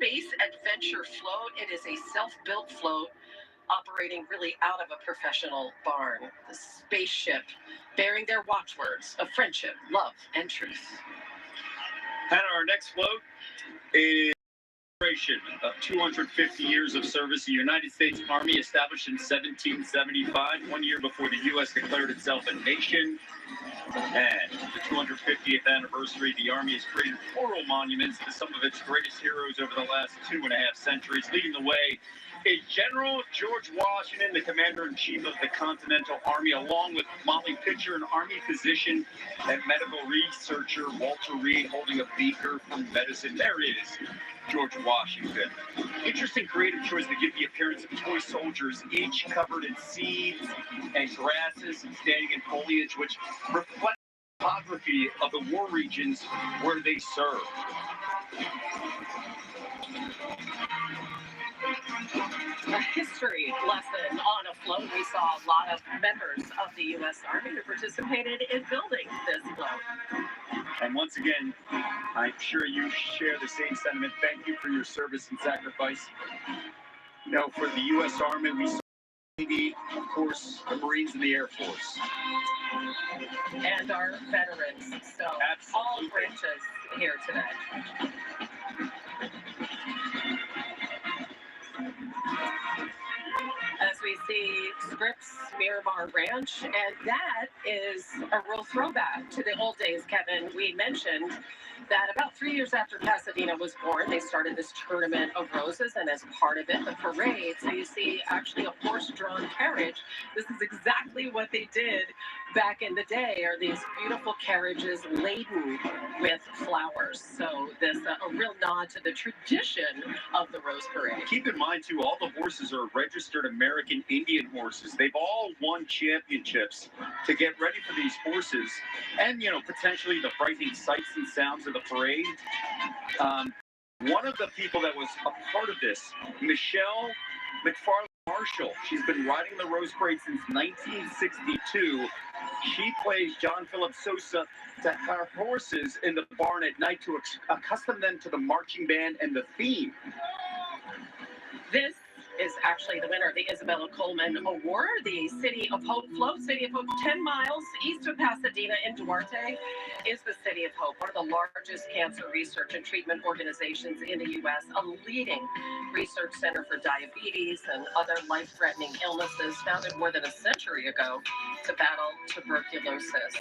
space adventure float. It is a self-built float operating really out of a professional barn. The spaceship bearing their watchwords of friendship, love, and truth. And our next float is of 250 years of service. The United States Army, established in 1775, 1 year before the U.S. declared itself a nation. And the 250th anniversary, the Army has created floral monuments to some of its greatest heroes over the last 2.5 centuries. Leading the way is General George Washington, the Commander-in-Chief of the Continental Army, along with Molly Pitcher, an Army physician and medical researcher, Walter Reed, holding a beaker for medicine. There is George Washington. Interesting creative choice to give the appearance of toy soldiers, each covered in seeds and grasses and standing in foliage, which reflect the topography of the war regions where they serve. A history lesson on a float. We saw a lot of members of the U.S. Army who participated in building this float. And once again, I'm sure you share the same sentiment. Thank you for your service and sacrifice. You know, for the U.S. Army, we saw the Navy, of course, the Marines and the Air Force. And our veterans. So absolutely. All branches here today. As we see Scripps Miramar Ranch, and that is a real throwback to the old days, Kevin. We mentioned that about 3 years after Pasadena was born, they started this tournament of roses, and as part of it, the parade. So you see actually a horse-drawn carriage. This is exactly what they did back in the day, are these beautiful carriages laden with flowers. So this a real nod to the tradition of the Rose Parade. Keep in mind, too, all the horses are registered American Indian horses. They've all won championships to get ready for these horses and, you know, potentially the frightening sights and sounds of the parade. One of the people that was a part of this, Michelle McFarland Marshall, she's been riding the Rose Parade since 1962. She plays John Philip Sosa to her horses in the barn at night to accustom them to the marching band and the theme. This is actually the winner of the Isabella Coleman Award. The City of Hope float. City of Hope, 10 miles east of Pasadena in Duarte, is the City of Hope, one of the largest cancer research and treatment organizations in the U.S., a leading research center for diabetes and other life-threatening illnesses, founded more than a century ago to battle tuberculosis.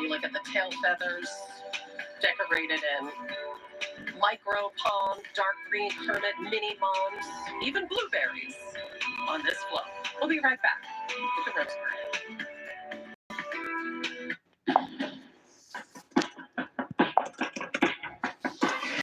You look at the tail feathers, decorated in micro palm, dark green kermit, mini moms, even blueberries on this float. We'll be right back with the Rose Parade.